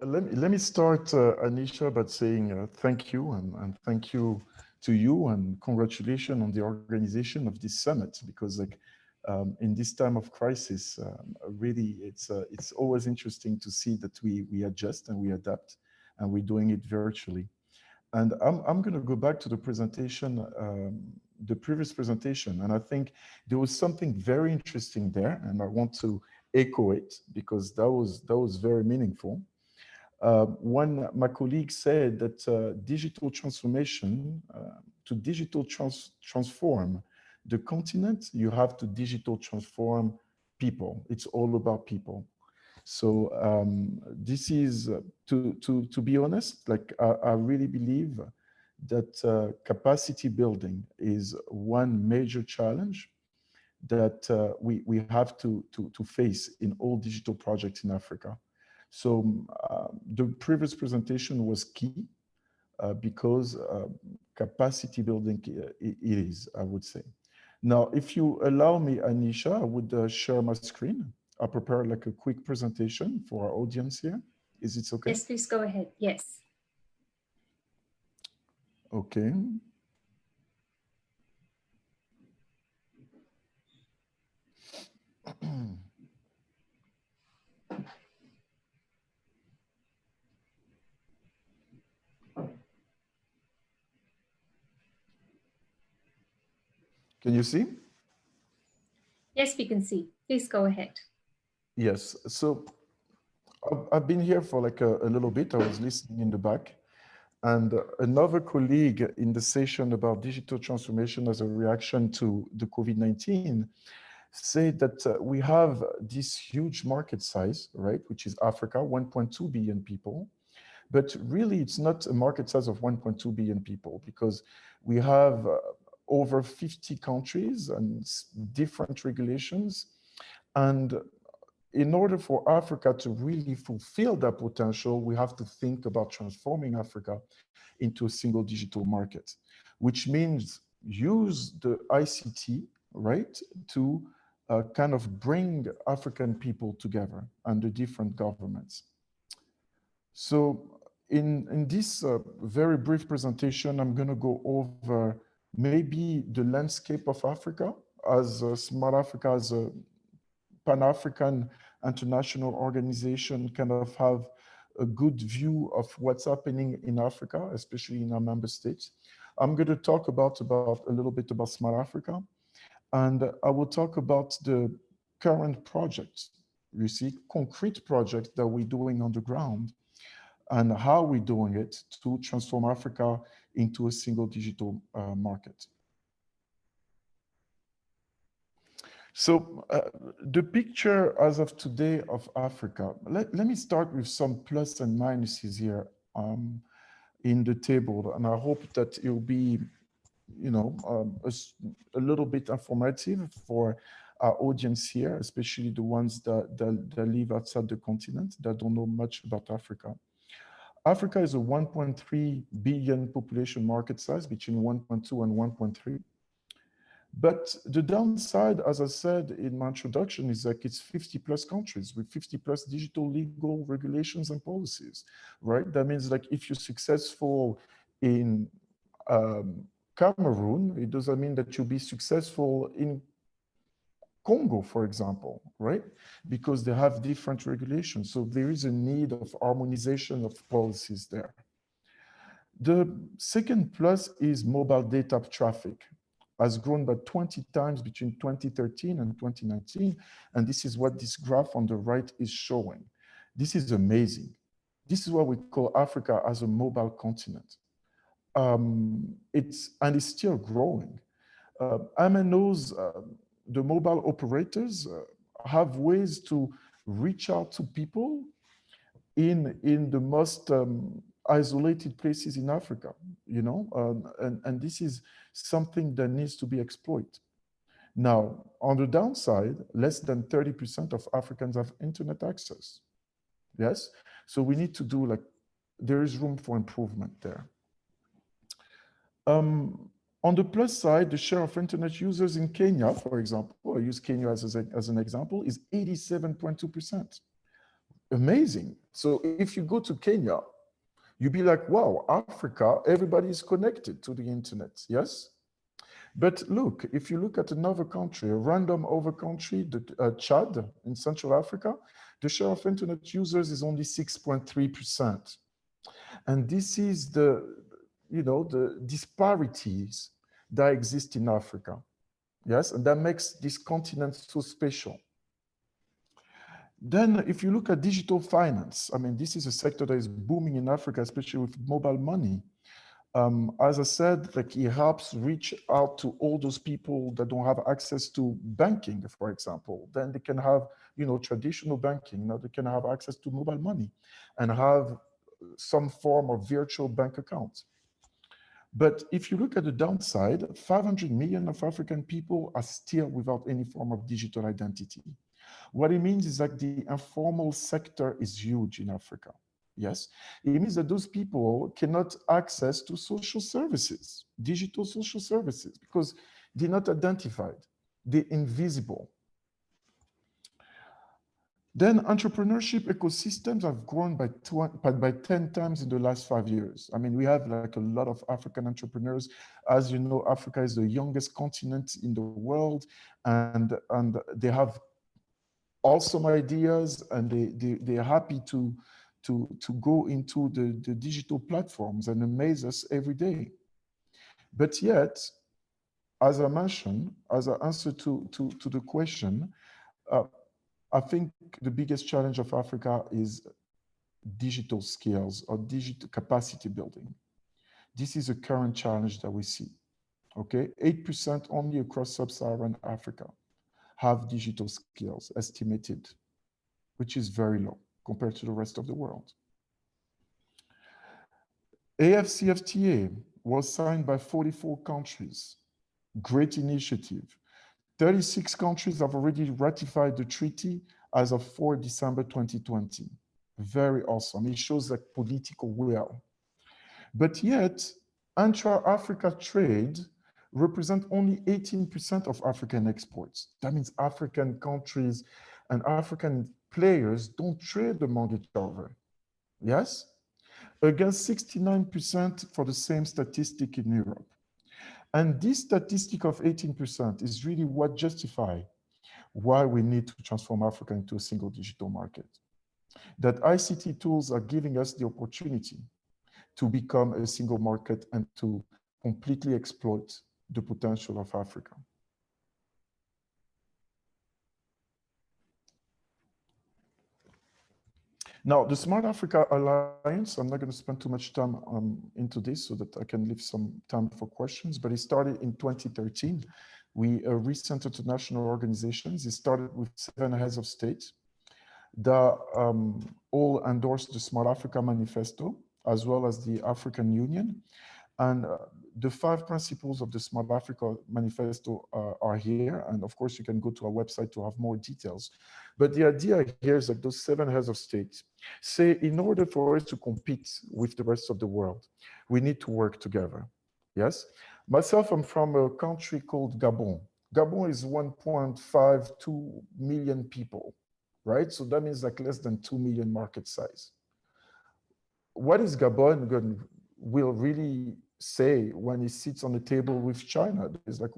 Let me start, Anisha, by saying thank you and thank you to you and congratulations on the organization of this summit, because like in this time of crisis, really it's always interesting to see that we adjust and we adapt, and we're doing it virtually. And I'm going to go back to the presentation, the previous presentation, and I think there was something very interesting there, and I want to echo it because that was very meaningful. One, my colleague said that digital transformation, to digital transform the continent, you have to digital transform people. It's all about people. So this is, to be honest, like I really believe that capacity building is one major challenge that we have to face in all digital projects in Africa. So the previous presentation was key because capacity building it is, I would say. Now, if you allow me, Anisha, I would share my screen. I'll prepare like a quick presentation for our audience here. Is it okay? Yes, please go ahead. Yes. Okay. Can you see? Yes, we can see. Please go ahead. Yes. So I've been here for like a little bit. I was listening in the back. And another colleague in the session about digital transformation as a reaction to the COVID-19 said that we have this huge market size, right, which is Africa, 1.2 billion people. But really, it's not a market size of 1.2 billion people because we have over 50 countries and different regulations. And in order for Africa to really fulfill that potential, we have to think about transforming Africa into a single digital market, which means use the ICT, right, to kind of bring African people together under different governments. So in this very brief presentation, I'm going to go over maybe the landscape of Africa as Smart Africa, as a Pan-African international organization, kind of have a good view of what's happening in Africa, especially in our member states. I'm going to talk about a little bit about Smart Africa, and I will talk about the current projects, you see, concrete projects that we're doing on the ground, and how we're doing it to transform Africa into a single digital market. So the picture as of today of Africa, let me start with some plus and minuses here in the table. And I hope that it will be, you know, a little bit informative for our audience here, especially the ones that live outside the continent, that don't know much about Africa. Africa is a 1.3 billion population market size, between 1.2 and 1.3. But the downside, as I said in my introduction, is like it's 50 plus countries with 50 plus digital legal regulations and policies, right? That means like if you're successful in Cameroon, it doesn't mean that you'll be successful in Congo, for example, right? Because they have different regulations. So there is a need of harmonization of policies there. The second plus is mobile data traffic has grown by 20 times between 2013 and 2019. And this is what this graph on the right is showing. This is amazing. This is what we call Africa as a mobile continent. It's still growing. MNOs, the mobile operators have ways to reach out to people in the most isolated places in Africa, you know, and this is something that needs to be exploited. Now, on the downside, less than 30% of Africans have internet access. Yes, so we need to do like, there is room for improvement there. On the plus side, the share of internet users in Kenya, for example, I use Kenya as an example, is 87.2%. Amazing. So if you go to Kenya, you'd be like, wow, Africa, everybody is connected to the internet, yes? But look, if you look at another country, a random other country, Chad in Central Africa, the share of internet users is only 6.3%. And this is the disparities that exist in Africa. Yes, and that makes this continent so special. Then if you look at digital finance, I mean, this is a sector that is booming in Africa, especially with mobile money. As I said, like it helps reach out to all those people that don't have access to banking, for example. Then they can have, traditional banking. Now they can have access to mobile money and have some form of virtual bank account. But if you look at the downside, 500 million of African people are still without any form of digital identity. What it means is that the informal sector is huge in Africa. Yes, it means that those people cannot access to social services, digital social services, because they're not identified, they're invisible. Then entrepreneurship ecosystems have grown by 10 times in the last 5 years. I mean, we have like a lot of African entrepreneurs. As you know, Africa is the youngest continent in the world, and they have awesome ideas, and they're happy to go into the digital platforms and amaze us every day. But yet, as I mentioned, as I answer to the question, I think the biggest challenge of Africa is digital skills or digital capacity building. This is a current challenge that we see. Okay, 8% only across sub-Saharan Africa have digital skills estimated, which is very low compared to the rest of the world. AFCFTA was signed by 44 countries. Great initiative. 36 countries have already ratified the treaty as of 4 December 2020. Very awesome. It shows like political will. But yet, intra-Africa trade represent only 18% of African exports. That means African countries and African players don't trade among each other. Yes? Against 69% for the same statistic in Europe. And this statistic of 18% is really what justifies why we need to transform Africa into a single digital market. That ICT tools are giving us the opportunity to become a single market and to completely exploit the potential of Africa. Now, the Smart Africa Alliance, I'm not going to spend too much time into this so that I can leave some time for questions, but it started in 2013. We recent international organizations. It started with 7 heads of state that all endorsed the Smart Africa Manifesto, as well as the African Union. And the 5 principles of the Smart Africa Manifesto are here. And of course, you can go to our website to have more details. But the idea here is that those 7 heads of state say, in order for us to compete with the rest of the world, we need to work together. Yes? Myself, I'm from a country called Gabon. Gabon is 1.52 million people, right? So that means like less than 2 million market size. What is Gabon will really say when it sits on the table with China? There's like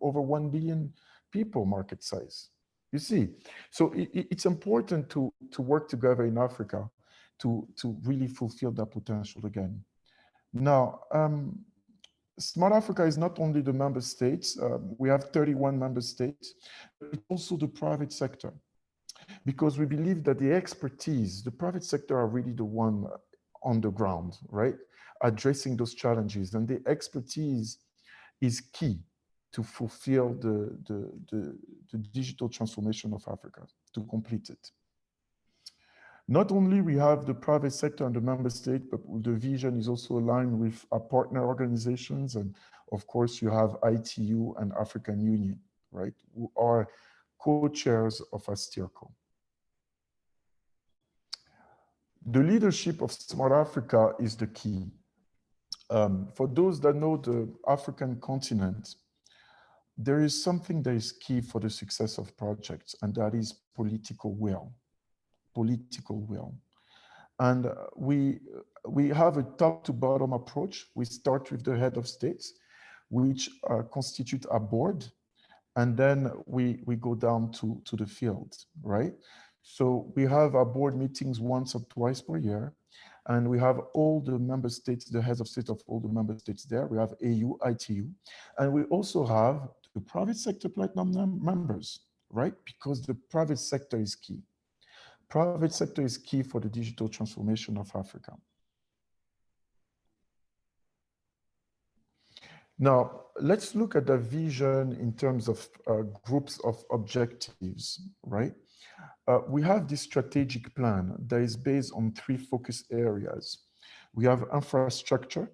over 1 billion people market size. You see, so it's important to work together in Africa to really fulfill that potential again. Now, Smart Africa is not only the member states. We have 31 member states, but it's also the private sector, because we believe that the private sector are really the one on the ground, right? Addressing those challenges, and the expertise is key to fulfill the digital transformation of Africa, to complete it. Not only we have the private sector and the member state, but the vision is also aligned with our partner organizations. And of course, you have ITU and African Union, right, who are co-chairs of ASTIRCO. The leadership of Smart Africa is the key. For those that know the African continent, there is something that is key for the success of projects, and that is political will. Political will. And we have a top to bottom approach. We start with the head of states, which constitute a board, and then we go down to the field, right? So we have our board meetings once or twice per year, and we have all the member states, the heads of state of all the member states there. We have AU, ITU, and we also have the private sector platinum members, right? Because the private sector is key. Private sector is key for the digital transformation of Africa. Now, let's look at the vision in terms of groups of objectives, right? We have this strategic plan that is based on 3 focus areas. We have infrastructure,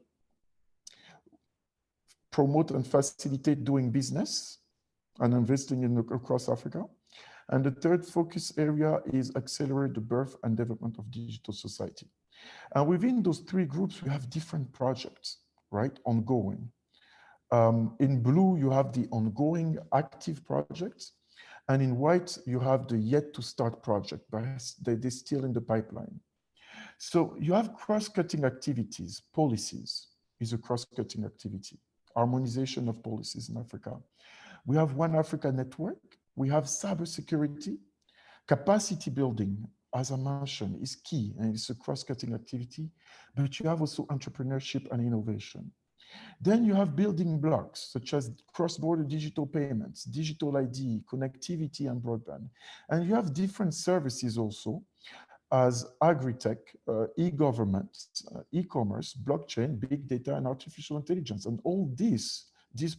promote and facilitate doing business and investing across Africa. And the 3rd focus area is accelerate the birth and development of digital society. And within those 3 groups, we have different projects, right, ongoing. In blue, you have the ongoing active projects. And in white, you have the yet to start project, but they're still in the pipeline. So you have cross-cutting activities. Policies is a cross-cutting activity. Harmonization of policies in Africa. We have One Africa Network. We have cybersecurity. Capacity building, as I mentioned, is key, and it's a cross-cutting activity. But you have also entrepreneurship and innovation. Then you have building blocks such as cross-border digital payments, digital ID, connectivity, and broadband. And you have different services also as agri-tech, e-government, e-commerce, blockchain, big data, and artificial intelligence. And all this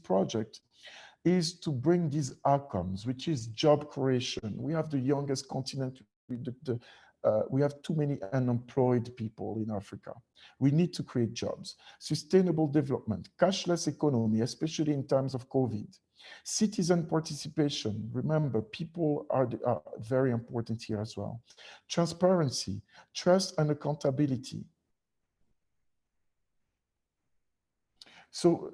project is to bring these outcomes, which is job creation. We have the youngest continent. We have too many unemployed people in Africa. We need to create jobs. Sustainable development, cashless economy, especially in times of COVID. Citizen participation. Remember, people are very important here as well. Transparency, trust, and accountability. So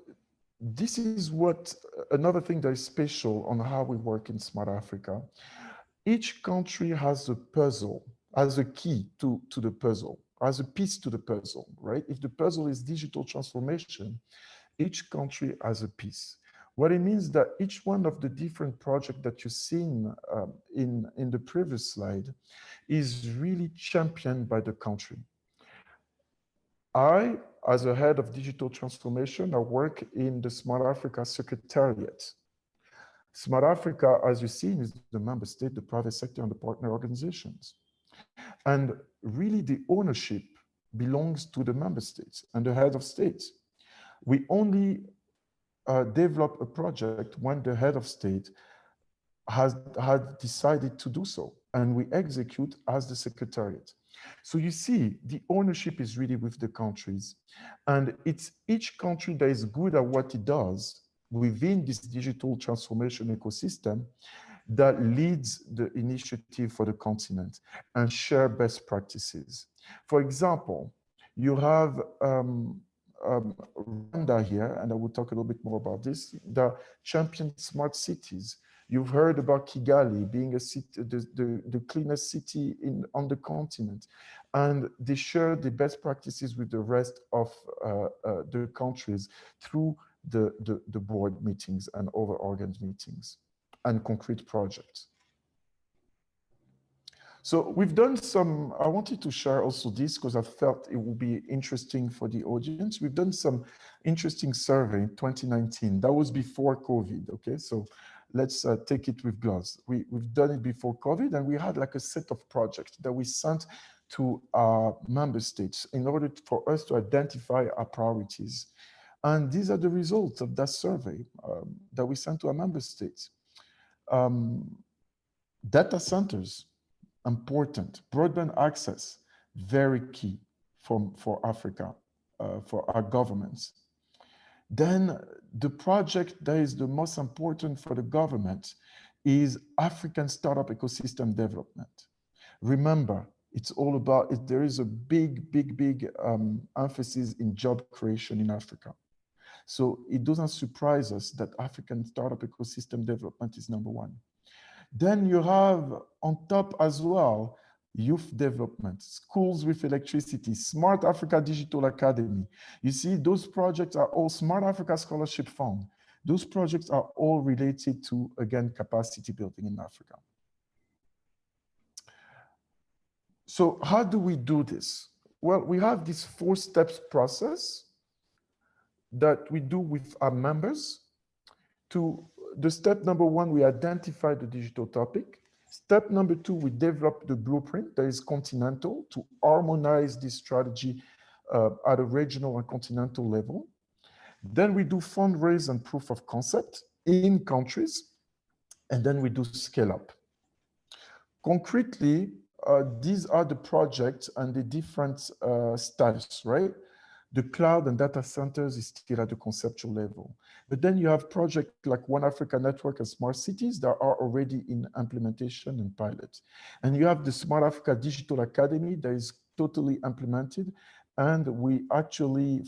this is what another thing that is special on how we work in Smart Africa. Each country has a puzzle, has a key to the puzzle, has a piece to the puzzle, right? If the puzzle is digital transformation, each country has a piece. What it means that each one of the different projects that you've seen in the previous slide is really championed by the country. I, as a head of digital transformation, I work in the Smart Africa Secretariat. Smart Africa, as you've seen, is the member state, the private sector, and the partner organizations. And really the ownership belongs to the member states and the head of states. We only develop a project when the head of state had decided to do so, and we execute as the secretariat. So you see, the ownership is really with the countries, and it's each country that is good at what it does within this digital transformation ecosystem that leads the initiative for the continent and share best practices. For example, you have Rwanda here, and I will talk a little bit more about this, the champion smart cities. You've heard about Kigali being a city, the cleanest city on the continent. And they share the best practices with the rest of the countries through the board meetings and other organs meetings and concrete projects. So we've done some, I wanted to share also this because I felt it would be interesting for the audience. We've done some interesting survey in 2019. That was before COVID, okay? So let's take it with gloves. We've done it before COVID, and we had like a set of projects that we sent to our member states in order for us to identify our priorities. And these are the results of that survey that we sent to our member states. Data centers, important. Broadband access, very key for Africa, for our governments. Then the project that is the most important for the government is African startup ecosystem development. Remember, it's all about, there is a big emphasis in job creation in Africa. So it doesn't surprise us that African startup ecosystem development is #1. Then you have on top as well, youth development, schools with electricity, Smart Africa Digital Academy. You see, those projects are all Smart Africa Scholarship Fund. Those projects are all related to, again, capacity building in Africa. So how do we do this? Well, we have this 4 steps process that we do with our members. To the step number 1, we identify the digital topic. Step number 2, we develop the blueprint that is continental to harmonize this strategy at a regional and continental level. Then we do fundraise and proof of concept in countries, and then we do scale up. Concretely, these are the projects and the different status, right? The cloud and data centers is still at the conceptual level. But then you have projects like One Africa Network and Smart Cities that are already in implementation and pilot. And you have the Smart Africa Digital Academy that is totally implemented. And we actually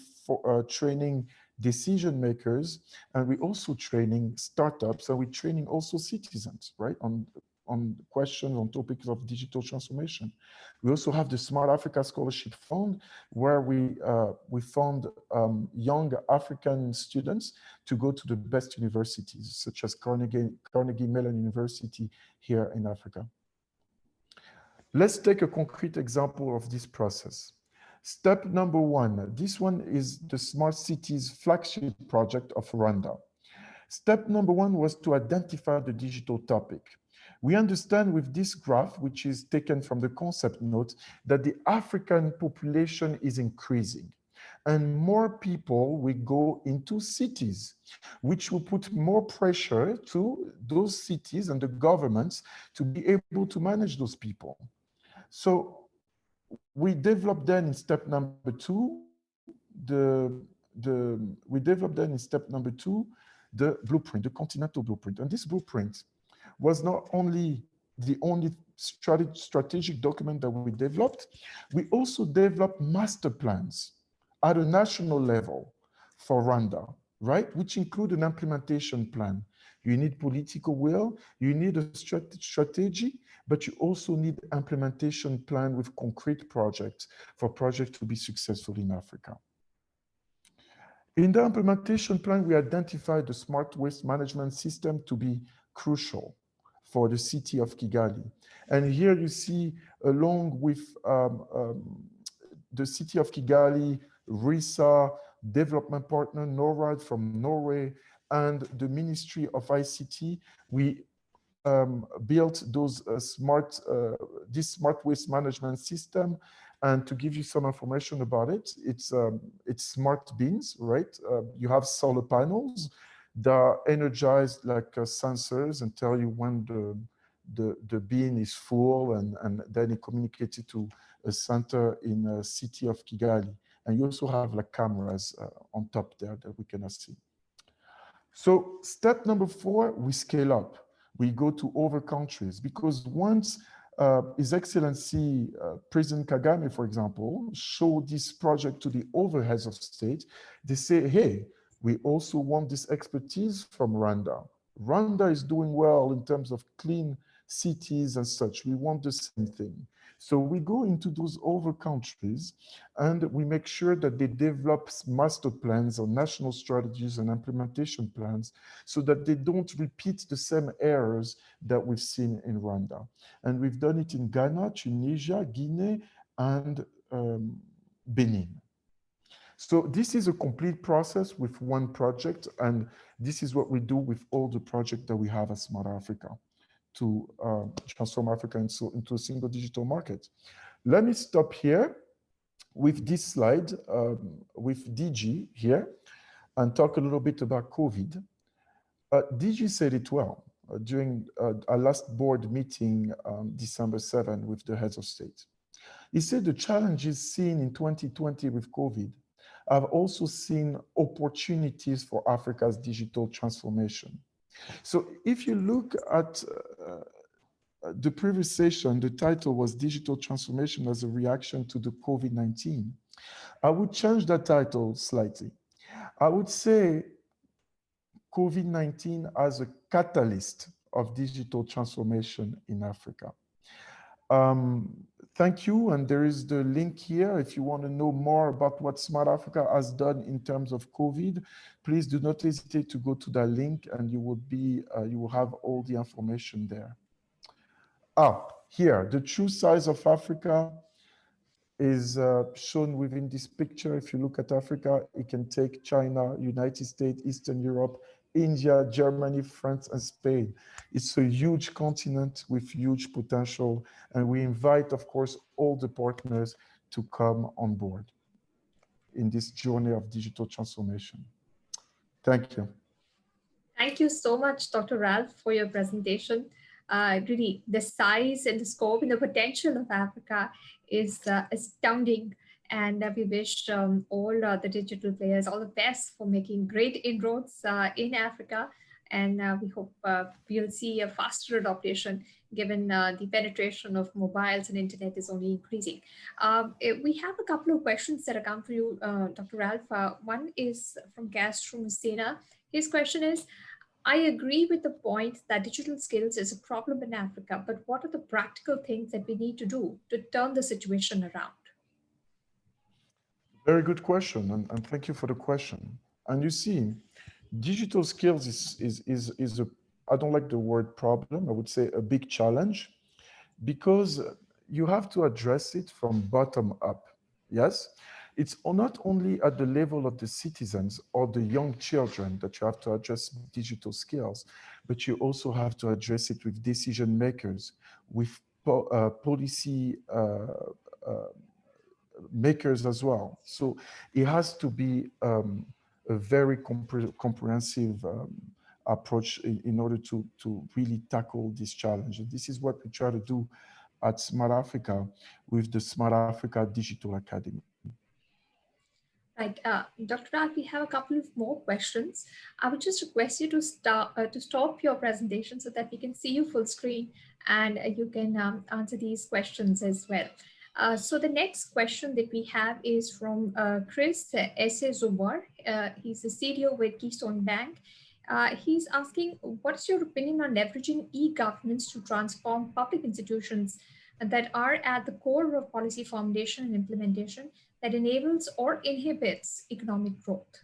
training decision makers, and we also training startups, and we're training also citizens, right? On questions on topics of digital transformation. We also have the Smart Africa Scholarship Fund, where we fund young African students to go to the best universities, such as Carnegie Mellon University here in Africa. Let's take a concrete example of this process. Step number 1, this one is the Smart Cities flagship project of Rwanda. Step number 1 was to identify the digital topic. We understand with this graph, which is taken from the concept note, that the African population is increasing and more people will go into cities, which will put more pressure to those cities and the governments to be able to manage those people. So we developed then in step number 2, the blueprint, the continental blueprint. And this blueprint was not only the only strategic document that we developed, we also developed master plans at a national level for Rwanda, right? Which include an implementation plan. You need political will, you need a strategy, but you also need implementation plan with concrete projects for projects to be successful in Africa. In the implementation plan, we identified the smart waste management system to be crucial for the city of Kigali. And here you see, along with the city of Kigali, RISA, development partner NORAD from Norway, and the Ministry of ICT, we built those this smart waste management system. And to give you some information about it, it's smart bins, right? You have solar panels that are energized like sensors and tell you when the bin is full, and then it communicates it to a center in the city of Kigali. And you also have like cameras on top there that we cannot see. So step number 4, we scale up. We go to other countries, because once His Excellency President Kagame, for example, showed this project to the other heads of state, they say, hey, we also want this expertise from Rwanda. Rwanda is doing well in terms of clean cities and such. We want the same thing. So we go into those other countries and we make sure that they develop master plans or national strategies and implementation plans so that they don't repeat the same errors that we've seen in Rwanda. And we've done it in Ghana, Tunisia, Guinea, and Benin. So this is a complete process with one project, and this is what we do with all the projects that we have at Smart Africa to transform Africa into a single digital market. Let me stop here with this slide with DG here and talk a little bit about COVID. DG said it well during our last board meeting December 7 with the heads of state. He said the challenges seen in 2020 with COVID have also seen opportunities for Africa's digital transformation. So if you look at the previous session, the title was Digital Transformation as a Reaction to the COVID-19. I would change that title slightly. I would say COVID-19 as a catalyst of digital transformation in Africa. thank you. And there is the link here. If you want to know more about what Smart Africa has done in terms of COVID, please do not hesitate to go to that link, and you will have all the information there. Here, the true size of Africa is shown within this picture. If you look at Africa, it can take China, United States, Eastern Europe, India, Germany, France, and Spain. It's a huge continent with huge potential, and we invite, of course, all the partners to come on board in this journey of digital transformation. Thank you. Thank you so much, Dr. Ralph, for your presentation. Really, the size and the scope and the potential of Africa is astounding. And we wish all the digital players all the best for making great inroads in Africa. And we hope we'll see a faster adoption given the penetration of mobiles and internet is only increasing. We have a couple of questions that have come for you, Dr. Ralph. One is from Castro Messina. His question is, I agree with the point that digital skills is a problem in Africa, but what are the practical things that we need to do to turn the situation around? Very good question, and thank you for the question. And you see, digital skills is a, I don't like the word problem, I would say a big challenge, because you have to address it from bottom up, yes? It's not only at the level of the citizens or the young children that you have to address digital skills, but you also have to address it with decision makers, with policy makers as well. So it has to be a very comprehensive approach in order to really tackle this challenge. And this is what we try to do at Smart Africa with the Smart Africa Digital Academy. Right, Dr. Ralph, we have a couple of more questions. I would just request you to stop your presentation so that we can see you full screen and you can answer these questions as well. So the next question that we have is from Chris Zubar. He's the CDO with Keystone Bank. He's asking, what's your opinion on leveraging e-governance to transform public institutions that are at the core of policy formulation and implementation that enables or inhibits economic growth?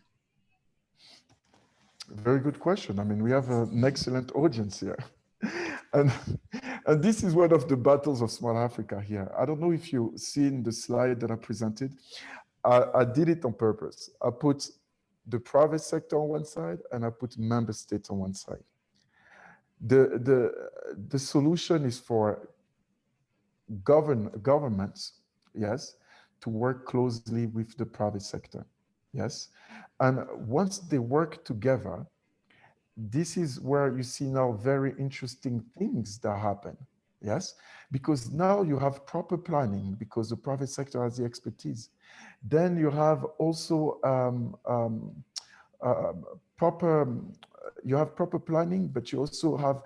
Very good question. I mean, we have an excellent audience here. And this is one of the battles of Smart Africa here. I don't know if you've seen the slide that I presented. I did it on purpose. I put the private sector on one side and I put member states on one side. The solution is for governments, yes, to work closely with the private sector, yes. And once they work together, this is where you see now very interesting things that happen, yes? Because now you have proper planning because the private sector has the expertise. Then you have also proper planning, but you also have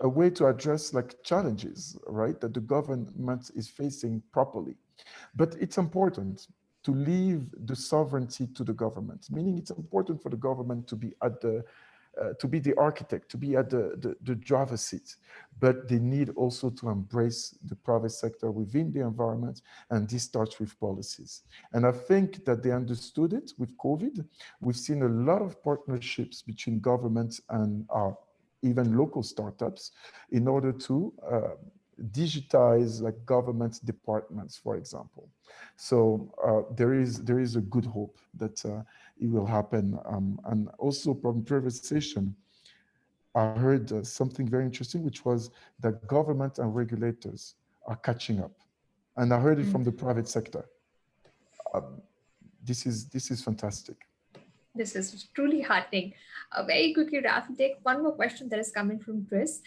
a way to address like challenges, right? That the government is facing properly. But it's important to leave the sovereignty to the government, meaning it's important for the government to be at the architect, to be at the driver's seat, but they need also to embrace the private sector within the environment, and this starts with policies. And I think that they understood it with COVID. We've seen a lot of partnerships between governments and even local startups in order to digitize like government departments, for example. So there is a good hope that it will happen. And also from privatization, I heard something very interesting, which was that government and regulators are catching up. And I heard it from the private sector. This is fantastic. This is truly heartening. Very quickly, Ralph, take one more question that is coming from Chris.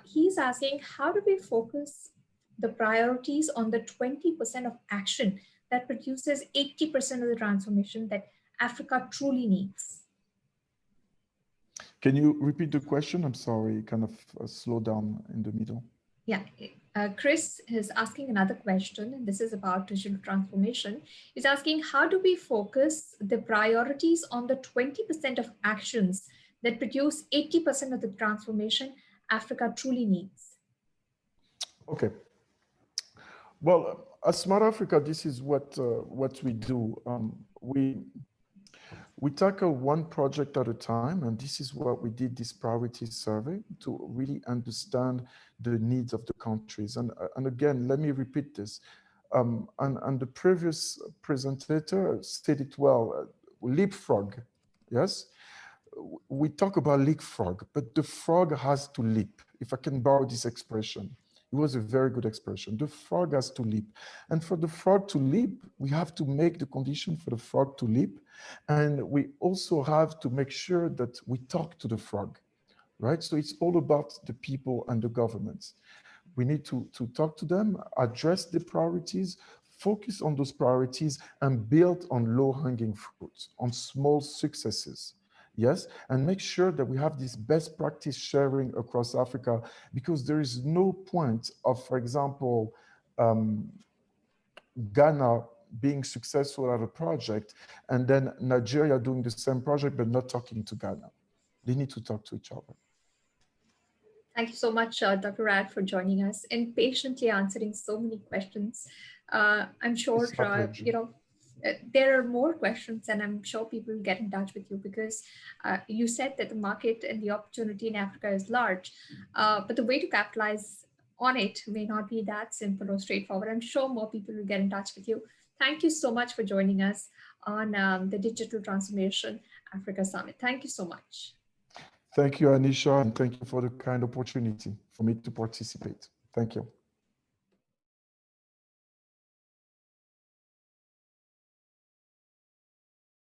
He's asking, how do we focus the priorities on the 20% of action that produces 80% of the transformation that Africa truly needs? Can you repeat the question? I'm sorry, kind of slow down in the middle. Yeah, Chris is asking another question, and this is about digital transformation. He's asking, how do we focus the priorities on the 20% of actions that produce 80% of the transformation Africa truly needs? Okay. Well, as Smart Africa, this is what we do. We tackle one project at a time, and this is what we did this priority survey to really understand the needs of the countries. And again, let me repeat this. And the previous presenter said it well, leapfrog, yes? We talk about leapfrog, but the frog has to leap, if I can borrow this expression. It was a very good expression. The frog has to leap. And for the frog to leap, we have to make the condition for the frog to leap. And we also have to make sure that we talk to the frog, right? So it's all about the people and the governments. We need to talk to them, address the priorities, focus on those priorities, and build on low-hanging fruits, on small successes. Yes, and make sure that we have this best practice sharing across Africa, because there is no point of, for example, Ghana being successful at a project and then Nigeria doing the same project but not talking to Ghana. They need to talk to each other. Thank you so much, Dr. Rad, for joining us and patiently answering so many questions. I'm sure, It's my pleasure. there are more questions, and I'm sure people will get in touch with you because you said that the market and the opportunity in Africa is large, but the way to capitalize on it may not be that simple or straightforward. I'm sure more people will get in touch with you. Thank you so much for joining us on the Digital Transformation Africa Summit. Thank you so much. Thank you, Anisha, and thank you for the kind opportunity for me to participate. Thank you.